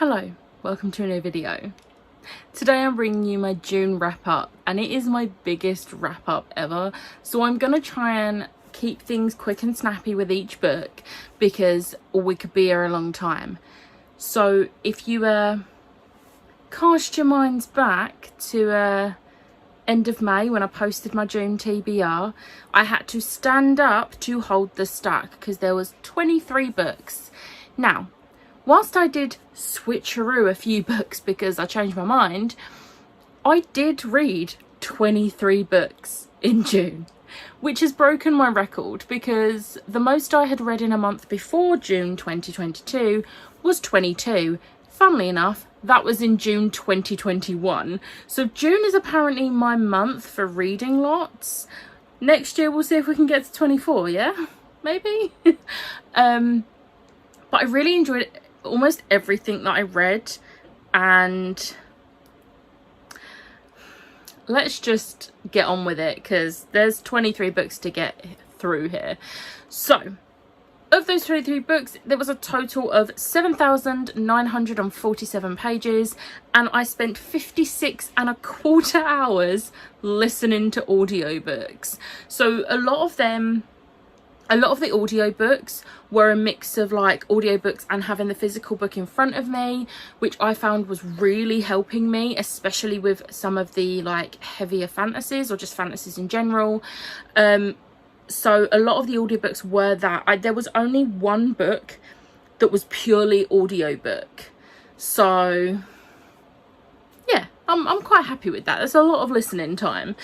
Hello, welcome to a new video. Today I'm bringing you my June wrap up, and it is my biggest wrap up ever, so I'm gonna try and keep things quick and snappy with each book because we could be here a long time. So if you cast your minds back to end of May when I posted my June TBR, I had to stand up to hold the stack because there was 23 books. Now, whilst I did switcheroo a few books because I changed my mind, I did read 23 books in June, which has broken my record because the most I had read in a month before June 2022 was 22. Funnily enough, that was in June 2021. So June is apparently my month for reading lots. Next year we'll see if we can get to 24, yeah? Maybe? But I really enjoyed almost everything that I read, and let's just get on with it because there's 23 books to get through here. So of those 23 books, there was a total of 7,947 pages, and I spent 56.25 hours listening to audiobooks. So a lot of the audiobooks were a mix of like audiobooks and having the physical book in front of me, which I found was really helping me, especially with some of the like heavier fantasies or just fantasies in general. So a lot of the audiobooks were that. There was only one book that was purely audiobook. So yeah, I'm quite happy with that. There's a lot of listening time.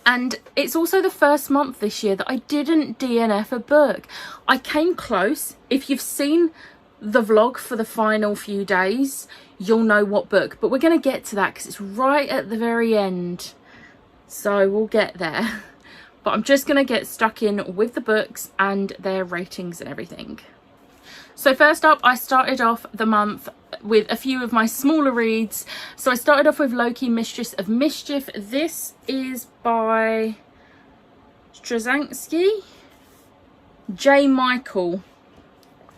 And it's also the first month this year that I didn't DNF a book. I came close. If you've seen the vlog for the final few days, you'll know what book. But we're going to get to that because it's right at the very end. So we'll get there. But I'm just going to get stuck in with the books and their ratings and everything. So first up, I started off the month with a few of my smaller reads. So I started off with Loki, Mistress of Mischief. This is by Straczynski, J. Michael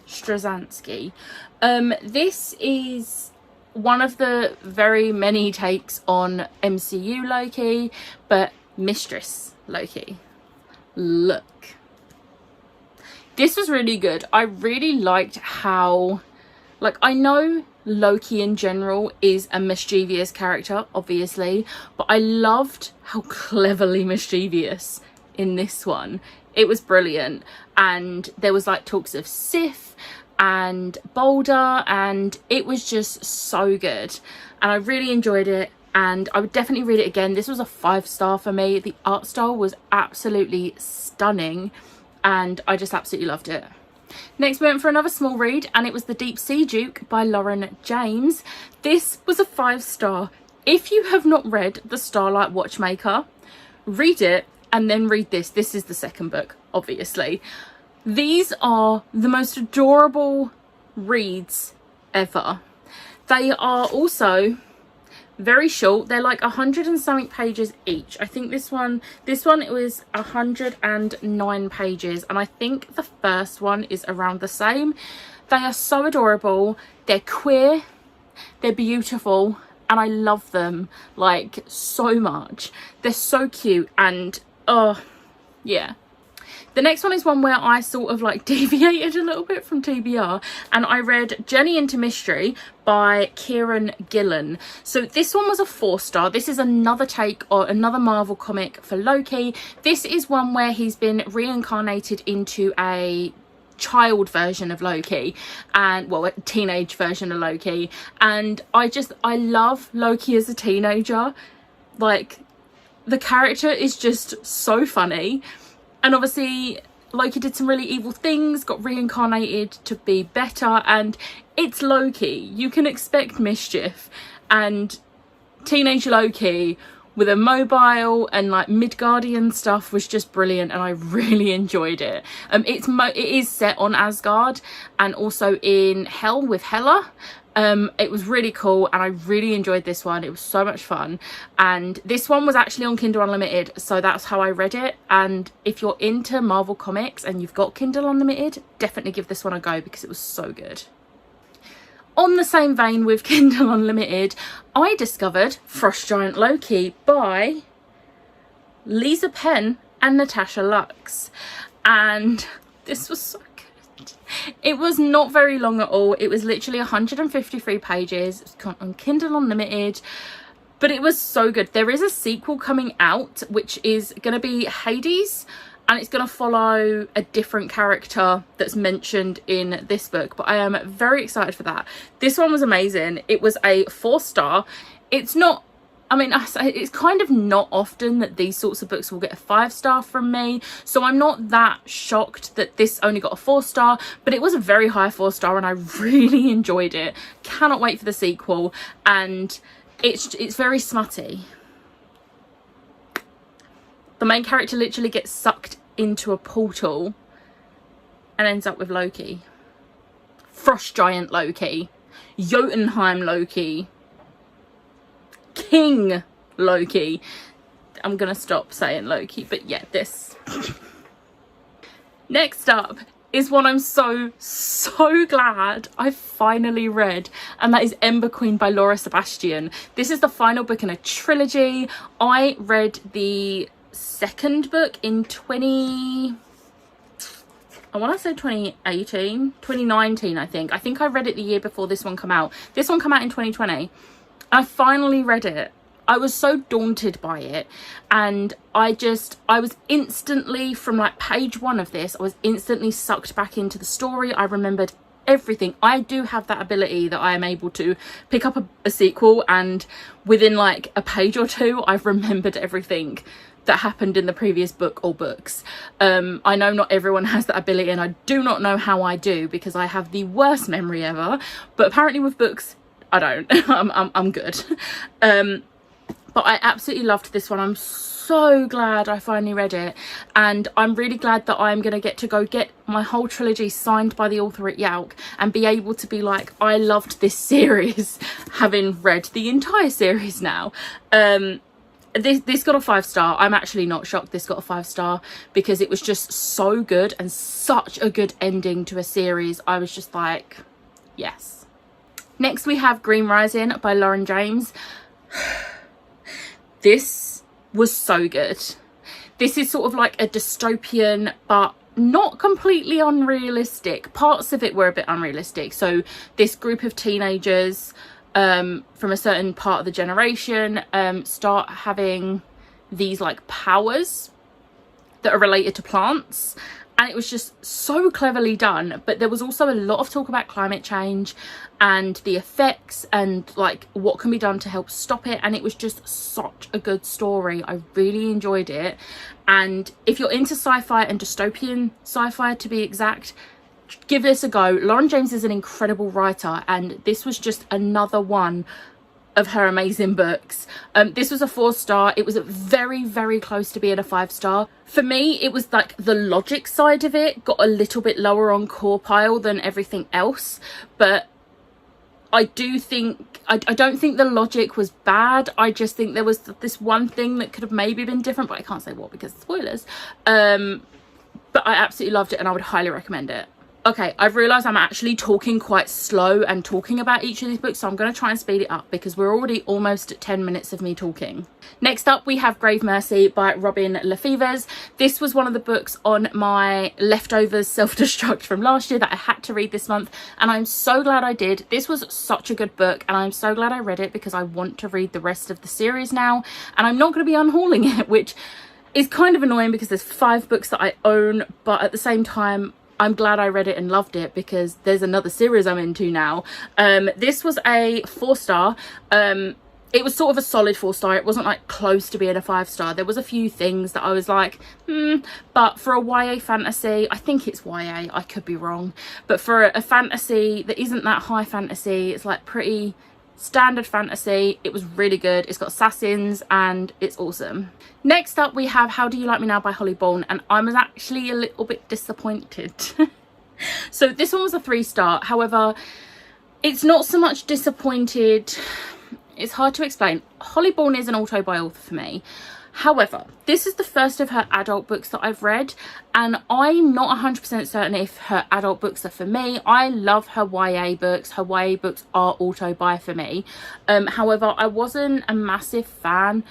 Straczynski. This is one of the very many takes on MCU Loki, but Mistress Loki. Look. This was really good. I really liked how, like, I know Loki in general is a mischievous character, obviously, but I loved how cleverly mischievous in this one. It was brilliant. And there was like talks of Sif and Boulder, and it was just so good. And I really enjoyed it, and I would definitely read it again. This was a 5-star for me. The art style was absolutely stunning, and I just absolutely loved it. Next we went for another small read, and it was The Deep Sea Duke by Lauren James. This was a 5-star. If you have not read The Starlight Watchmaker, read it and then read this. This is the second book, obviously. These are the most adorable reads ever. They are also very short. They're like 100 and something pages each. I think this one it was 109 pages, and I think the first one is around the same. They are so adorable. They're queer, they're beautiful, and I love them like so much. They're so cute, and oh yeah. The next one is one where I sort of like deviated a little bit from TBR, and I read Journey into Mystery by Kieran Gillen. So this one was a 4-star. This is another take or another Marvel comic for Loki. This is one where he's been reincarnated into a child version of Loki, and well, a teenage version of Loki. And I love Loki as a teenager. Like, the character is just so funny. And obviously Loki did some really evil things, got reincarnated to be better, and it's Loki. You can expect mischief, and teenage Loki with a mobile and like Midgardian stuff was just brilliant, and I really enjoyed it. It is set on Asgard and also in Hell with Hela. It was really cool, and I really enjoyed this one. It was so much fun, and this one was actually on Kindle Unlimited, so that's how I read it. And if you're into Marvel comics and you've got Kindle Unlimited, definitely give this one a go because it was so good. On the same vein with Kindle Unlimited, I discovered Frost Giant Loki by Lisa Penn and Natasha Lux, and this was so good. It was not very long at all. It was literally 153 pages. It was on Kindle Unlimited, but it was so good. There is a sequel coming out, which is going to be Hades, and it's going to follow a different character that's mentioned in this book, but I am very excited for that. This one was amazing. It was a 4-star. It's not, I mean, it's kind of not often that these sorts of books will get a 5-star from me, so I'm not that shocked that this only got a 4-star, but it was a very high 4-star and I really enjoyed it. Cannot wait for the sequel, and it's very smutty. The main character literally gets sucked into a portal and ends up with Loki. Frost Giant Loki. Jotunheim Loki. King Loki. I'm gonna stop saying Loki, but yeah, this. Next up is one I'm so glad I finally read, and that is Ember Queen by Laura Sebastian. This is the final book in a trilogy. I read the second book in 2019, I think I read it the year before this one came out. This one came out in 2020. I finally read it. I was so daunted by it, and I was instantly, from like page 1 of this, I was instantly sucked back into the story. I remembered everything. I do have that ability that I am able to pick up a sequel, and within like a page or two I've remembered everything that happened in the previous book or books. I know not everyone has that ability, and I do not know how I do, because I have the worst memory ever, but apparently with books I don't. I'm good. But I absolutely loved this one. I'm so glad I finally read it, and I'm really glad that I'm gonna get to go get my whole trilogy signed by the author at Yalk and be able to be like, I loved this series, having read the entire series now. This got a 5-star. I'm actually not shocked this got a 5-star, because it was just so good and such a good ending to a series. I was just like, yes. Next we have Green Rising by Lauren James. This was so good. This is sort of like a dystopian, but not completely unrealistic. Parts of it were a bit unrealistic. So this group of teenagers from a certain part of the generation start having these like powers that are related to plants, and it was just so cleverly done. But there was also a lot of talk about climate change and the effects and like what can be done to help stop it, and it was just such a good story. I really enjoyed it, and if you're into sci-fi and dystopian sci-fi to be exact, give this a go. Lauren James is an incredible writer, and this was just another one of her amazing books. This was a 4-star. It was very close to being a 5-star. For me, it was like the logic side of it got a little bit lower on core pile than everything else, but I don't think the logic was bad. I just think there was this one thing that could have maybe been different, but I can't say what because of spoilers. But I absolutely loved it, and I would highly recommend it. Okay, I've realised I'm actually talking quite slow and talking about each of these books, so I'm going to try and speed it up because we're already almost at 10 minutes of me talking. Next up, we have Grave Mercy by Robin Lefevers. This was one of the books on my leftovers self-destruct from last year that I had to read this month, and I'm so glad I did. This was such a good book, and I'm so glad I read it because I want to read the rest of the series now, and I'm not going to be unhauling it, which is kind of annoying because there's 5 books that I own, but at the same time, I'm glad I read it and loved it because there's another series I'm into now. This was a 4-star. It was sort of a solid 4-star. It wasn't like close to being a 5-star. There was a few things that I was like, but for a YA fantasy, I think it's YA, I could be wrong, but for a fantasy that isn't that high fantasy, it's like pretty standard fantasy. It was really good. It's got assassins and it's awesome. Next up, we have How Do You Like Me Now by Holly Bourne, and I was actually a little bit disappointed. So this one was a 3-star. However, it's not so much disappointed. It's hard to explain. Holly Bourne is an autobiography for me. However, this is the first of her adult books that I've read, and I'm not 100% certain if her adult books are for me. I love her YA books. Her YA books are auto-buy for me. However, I wasn't a massive fan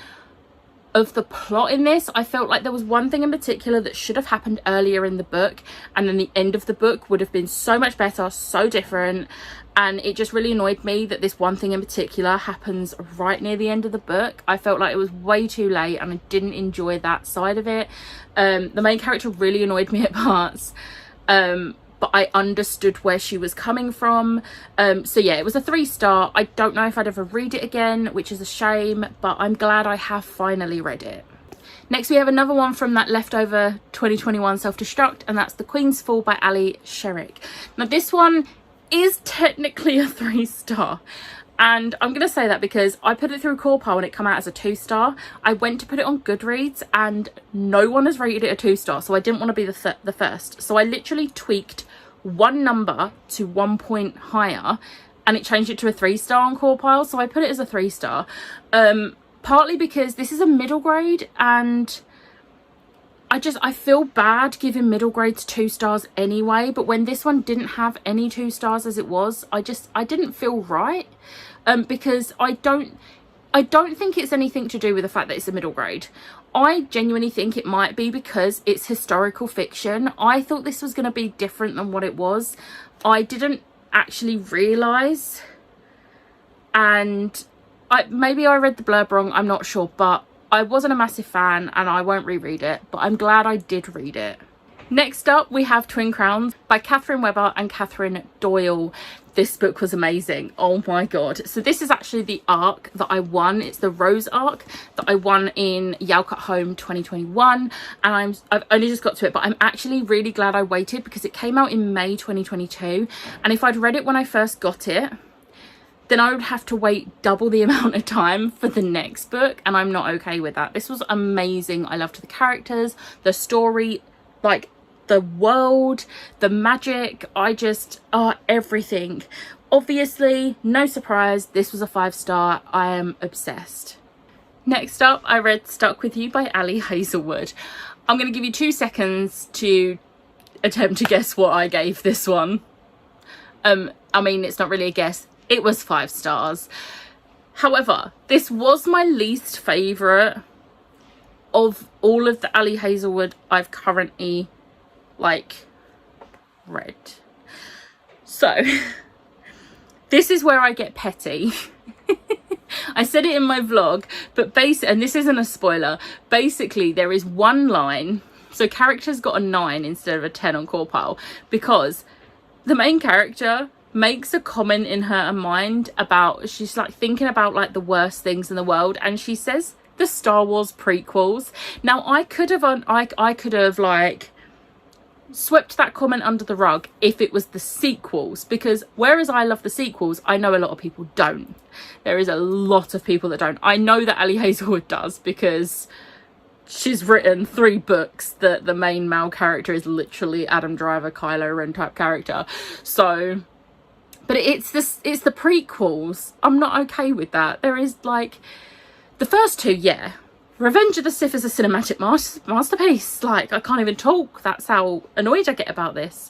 of the plot in this. I felt like there was one thing in particular that should have happened earlier in the book, and then the end of the book would have been so much better, so different, and it just really annoyed me that this one thing in particular happens right near the end of the book. I felt like it was way too late, and I didn't enjoy that side of it. The main character really annoyed me at parts, but I understood where she was coming from. So yeah, it was a 3-star. I don't know if I'd ever read it again, which is a shame, but I'm glad I have finally read it. Next, we have another one from that leftover 2021 self-destruct, and that's The Queen's Fall by Ali Sherrick. Now, this one is technically a 3-star. And I'm going to say that because I put it through Corpile and it came out as a 2-star. I went to put it on Goodreads and no one has rated it a 2-star. So I didn't want to be the first. So I literally tweaked one number to 1 point higher and it changed it to a 3-star on Corpile. So I put it as a 3-star. Partly because this is a middle grade and I feel bad giving middle grades 2 stars anyway, but when this one didn't have any 2 stars as it was, I didn't feel right. Because I don't think it's anything to do with the fact that it's a middle grade. I genuinely think it might be because it's historical fiction. I thought this was going to be different than what it was. I didn't actually realise, and maybe I read the blurb wrong, I'm not sure, but I wasn't a massive fan and I won't reread it, but I'm glad I did read it. Next up, we have Twin Crowns by Catherine Webber and Catherine Doyle. This book was amazing. Oh my god. So this is actually the arc that I won. It's the Rose arc that I won in Yalk at Home 2021. And I've only just got to it, but I'm actually really glad I waited because it came out in May 2022. And if I'd read it when I first got it, then I would have to wait double the amount of time for the next book. And I'm not okay with that. This was amazing. I loved the characters, the story, like the world, the magic, everything. Obviously, no surprise, this was a 5-star. I am obsessed. Next up, I read Stuck With You by Ali Hazelwood. I'm going to give you 2 seconds to attempt to guess what I gave this one. I mean, it's not really a guess. It was 5 stars. However, this was my least favourite of all of the Ali Hazelwood I've currently read. So this is where I get petty. I said it in my vlog, but and this isn't a spoiler, basically there is one line, so character's got a 9 instead of a 10 on Corpile, because the main character makes a comment in her mind about, she's like thinking about like the worst things in the world, and she says the Star Wars prequels. Now I could have like swept that comment under the rug if it was the sequels, because whereas I love the sequels, I know a lot of people don't. There is a lot of people that don't. I know that Ali Hazelwood does because she's written 3 books that the main male character is literally Adam Driver, Kylo Ren type character. So, but it's the prequels. I'm not okay with that. There is like the first 2, yeah. Revenge of the Sith is a cinematic masterpiece. Like, I can't even talk. That's how annoyed I get about this.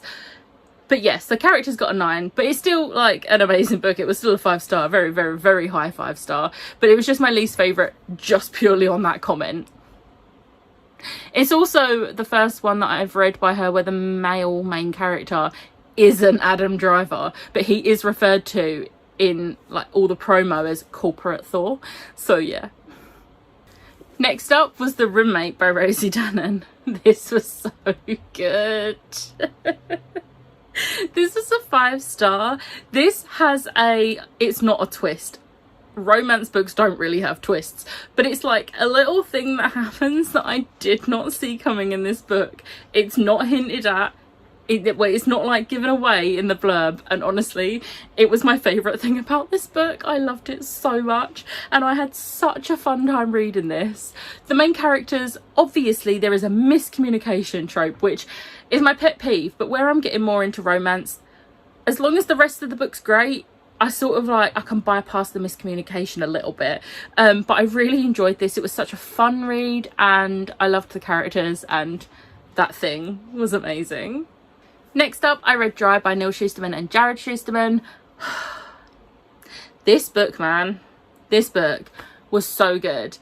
But yes, the character's got a 9, but it's still like an amazing book. It was still a 5-star, very, very, very high 5-star. But it was just my least favourite just purely on that comment. It's also the first one that I've read by her where the male main character isn't Adam Driver, but he is referred to in like all the promo as Corporate Thor. So yeah. Next up was The Roommate by Rosie Dannon. This was so good. This is a 5-star. This has it's not a twist. Romance books don't really have twists, but it's like a little thing that happens that I did not see coming in this book. It's not hinted at. It's not like given away in the blurb, and honestly it was my favourite thing about this book. I loved it so much and I had such a fun time reading this. The main characters, obviously there is a miscommunication trope, which is my pet peeve, but where I'm getting more into romance, as long as the rest of the book's great, I sort of like, I can bypass the miscommunication a little bit, but I really enjoyed this. It was such a fun read, and I loved the characters, and that thing was amazing. Next up, I read Dry by Neil Shusterman and Jared Shusterman. This book, man, this book was so good.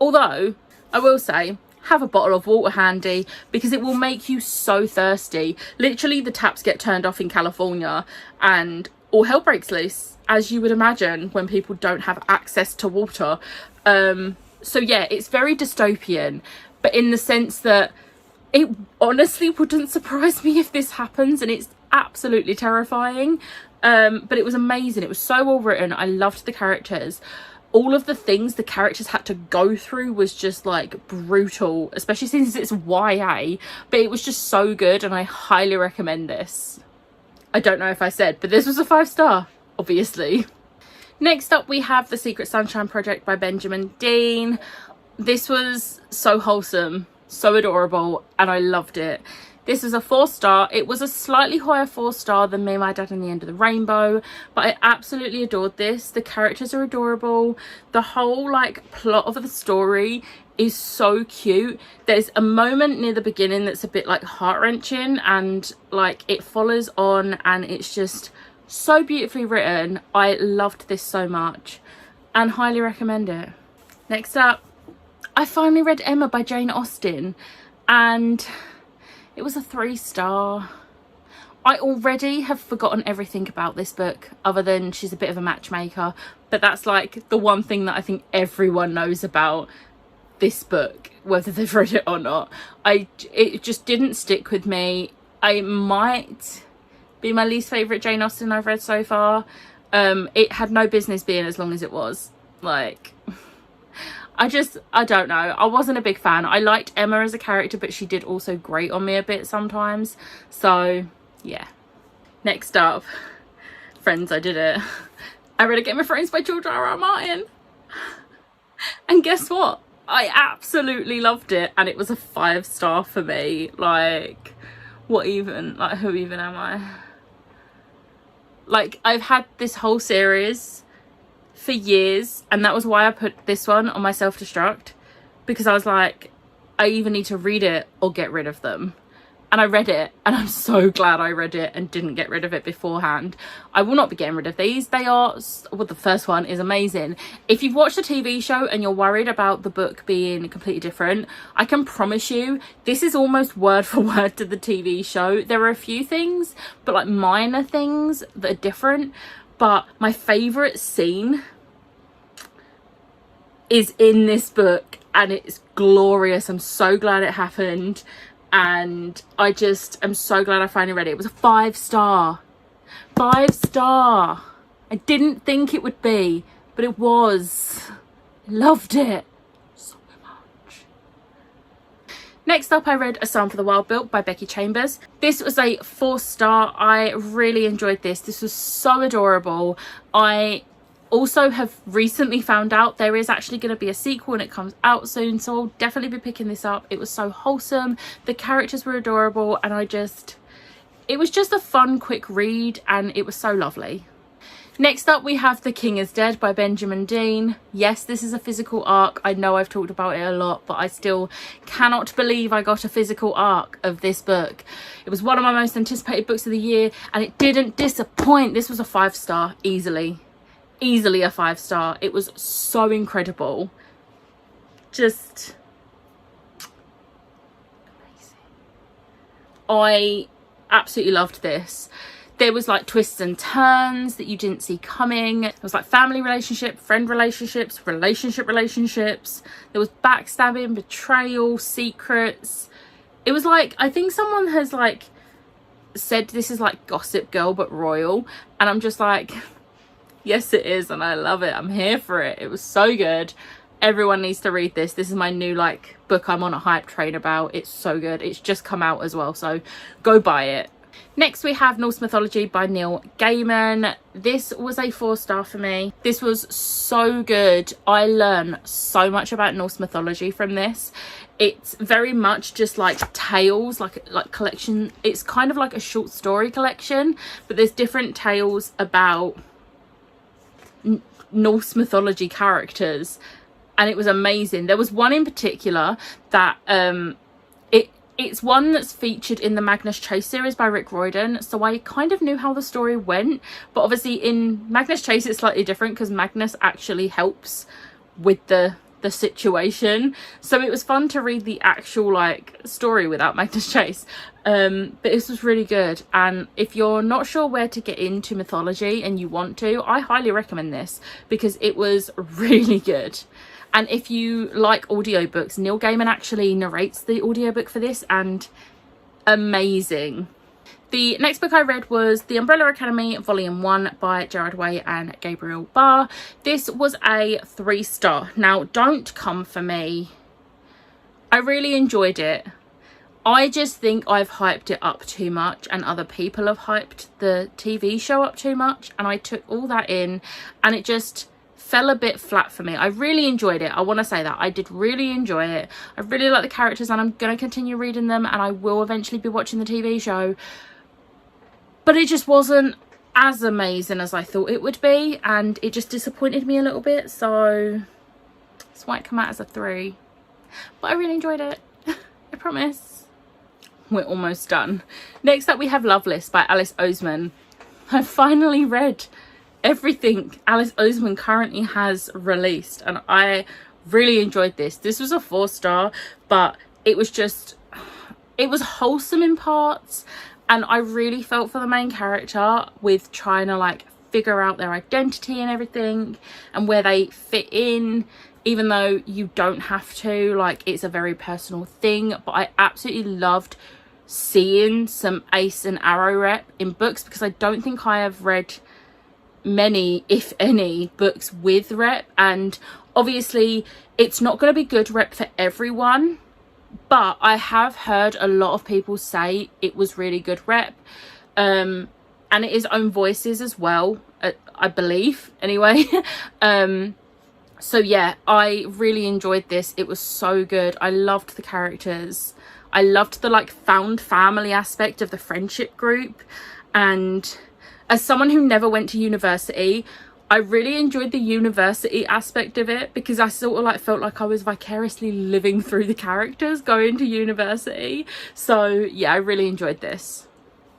Although, I will say, have a bottle of water handy, because it will make you so thirsty. Literally, the taps get turned off in California and all hell breaks loose, as you would imagine, when people don't have access to water. So yeah, it's very dystopian, but in the sense that it honestly wouldn't surprise me if this happens, and it's absolutely terrifying. But it was amazing. It was so well written. I loved the characters. All of the things the characters had to go through was just like brutal, especially since it's YA, but it was just so good, and I highly recommend this. I don't know if I said, but this was a 5-star, obviously. Next up, we have The Secret Sunshine Project by Benjamin Dean. This was so wholesome, so adorable, and I loved it. This is a 4-star. It was a slightly higher 4-star than Me, My Dad and the End of the Rainbow, but I absolutely adored this. The characters are adorable. The whole like plot of the story is so cute. There's a moment near the beginning that's a bit like heart-wrenching, and like it follows on, and it's just so beautifully written. I loved this so much and highly recommend it. Next up, I finally read Emma by Jane Austen, and it was a 3-star. I already have forgotten everything about this book, other than she's a bit of a matchmaker, but that's like the one thing that I think everyone knows about this book, whether they've read it or not. It just didn't stick with me. It might be my least favourite Jane Austen I've read so far. It had no business being as long as it was. Like, I don't know. I wasn't a big fan. I liked Emma as a character, but she did also grate on me a bit sometimes. So, yeah. Next up, Friends, I Did It. I read A Game of Thrones by George R.R. Martin. And guess what? I absolutely loved it. And it was a 5-star for me. Like, what even? Like, who even am I? Like, I've had this whole series for years, and that was why I put this one on my self-destruct, because I was like, I either need to read it or get rid of them. And I read it, and I'm so glad I read it and didn't get rid of it beforehand. I will not be getting rid of these. They are, well, the first one is amazing. If you've watched the TV show and you're worried about the book being completely different, I can promise you this is almost word for word to the TV show. There are a few things, but like minor things that are different. But my favourite scene is in this book, and it's glorious. I'm so glad it happened, and I just am so glad I finally read it. It was a 5-star. 5-star. I didn't think it would be, but it was. Loved it so much. Next up, I read A Psalm for the Wild Built by Becky Chambers. This was a 4-star. I really enjoyed this. This was so adorable. I also have recently found out there is actually going to be a sequel, and it comes out soon, so I'll definitely be picking this up. It was so wholesome. The characters were adorable, and it was just a fun, quick read, and it was so lovely. Next up, we have The King is Dead by Benjamin Dean. Yes, this is a physical arc. I know I've talked about it a lot, but I still cannot believe I got a physical arc of this book. It was one of my most anticipated books of the year, and it didn't disappoint. This was a 5-star, easily. Easily a 5-star. It was so incredible. Just amazing. I absolutely loved this. There was like twists and turns that you didn't see coming. There was like family relationship, friend relationships, relationships. There was backstabbing, betrayal, secrets. It was like, I think someone has like said this is like Gossip Girl but royal, and I'm just like, yes it is, and I love it. I'm here for it. It was so good. Everyone needs to read this. This is my new like book I'm on a hype train about. It's so good. It's just come out as well, so go buy it. Next, we have Norse Mythology by Neil Gaiman. This was a 4-star for me. This was so good. I learned so much about Norse mythology from this. It's very much just like tales, like collection. It's kind of like a short story collection, but there's different tales about Norse mythology characters, and it was amazing. There was one in particular that it's one that's featured in the Magnus Chase series by Rick Riordan, so I kind of knew how the story went, but obviously in Magnus Chase it's slightly different because Magnus actually helps with the situation, so it was fun to read the actual like story without Magnus Chase. But this was really good, and if you're not sure where to get into mythology and you want to, I highly recommend this because it was really good. And if you like audiobooks, Neil Gaiman actually narrates the audiobook for this, and amazing. The next book I read was The Umbrella Academy Volume 1 by Gerard Way and Gabriel Barr. This was a 3-star. Now, don't come for me. I really enjoyed it. I just think I've hyped it up too much, and other people have hyped the TV show up too much, and I took all that in and it just fell a bit flat for me. I really enjoyed it. I want to say that. I did really enjoy it. I really like the characters and I'm going to continue reading them, and I will eventually be watching the TV show. But it just wasn't as amazing as I thought it would be, and it just disappointed me a little bit, so this might come out as a 3. But I really enjoyed it. I promise. We're almost done. Next up we have Loveless by Alice Oseman. I finally read everything Alice Oseman currently has released, and I really enjoyed this. This was a 4-star, but it was wholesome in parts, and I really felt for the main character with trying to like figure out their identity and everything and where they fit in, even though you don't have to, like it's a very personal thing. But I absolutely loved seeing some Ace and Arrow rep in books, because I don't think I have read many, if any, books with rep, and obviously it's not going to be good rep for everyone, but I have heard a lot of people say it was really good rep, and it is own voices as well, I believe anyway. So yeah, I really enjoyed this. It was so good. I loved the characters. I loved the like found family aspect of the friendship group, and as someone who never went to university, I really enjoyed the university aspect of it, because I sort of like felt like I was vicariously living through the characters going to university. So yeah, I really enjoyed this.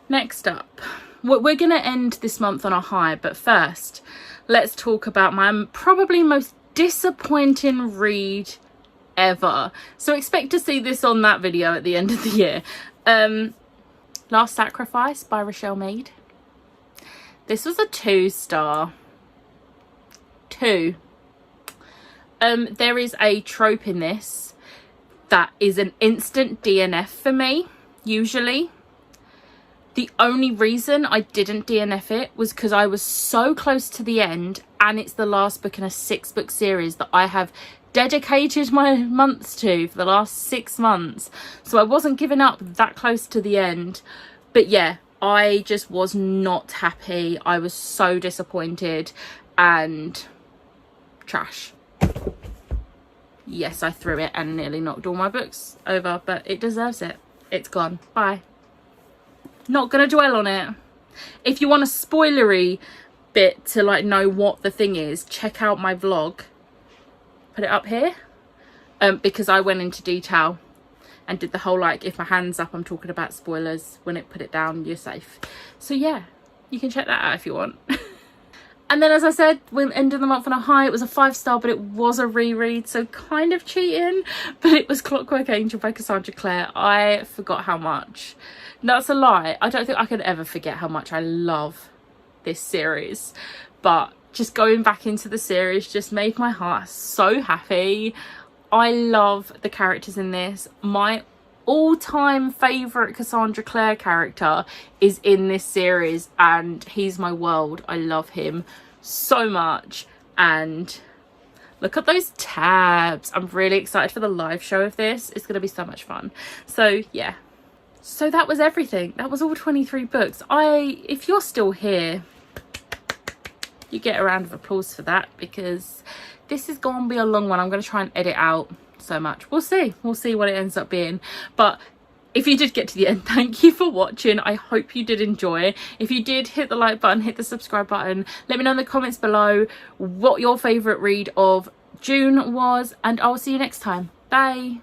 Next up, we're gonna end this month on a high, but first let's talk about my probably most disappointing read ever. So expect to see this on that video at the end of the year. Last Sacrifice by Rochelle Mead. This was a 2-star. 2. There is a trope in this that is an instant DNF for me, usually. The only reason I didn't DNF it was because I was so close to the end, and it's the last book in a 6-book series that I have dedicated my months to for the last 6 months. So I wasn't giving up that close to the end. But yeah, I just was not happy. I was so disappointed, and trash. Yes, I threw it and nearly knocked all my books over, but it deserves it. It's gone. Bye. Not gonna dwell on it. If you want a spoilery bit to like know what the thing is, check out my vlog. Put it up here, because I went into detail and did the whole like, if my hand's up I'm talking about spoilers, when it put it down you're safe. So yeah, you can check that out if you want. And then, as I said, we're ending the month on a high. It was a 5-star, but it was a reread, so kind of cheating. But it was Clockwork Angel by Cassandra Clare. I forgot how much. That's a lie. I don't think I could ever forget how much I love this series. But just going back into the series just made my heart so happy. I love the characters in this. My all-time favourite Cassandra Clare character is in this series, and he's my world. I love him so much. And look at those tabs. I'm really excited for the live show of this. It's going to be so much fun. So yeah, so that was everything. That was all 23 books. If you're still here, you get a round of applause for that, because this is going to be a long one. I'm going to try and edit out so much. We'll see what it ends up being, but if you did get to the end, thank you for watching. I hope you did enjoy. If you did, hit the like button, hit the subscribe button. Let me know in the comments below what your favourite read of June was, and I'll see you next time. Bye.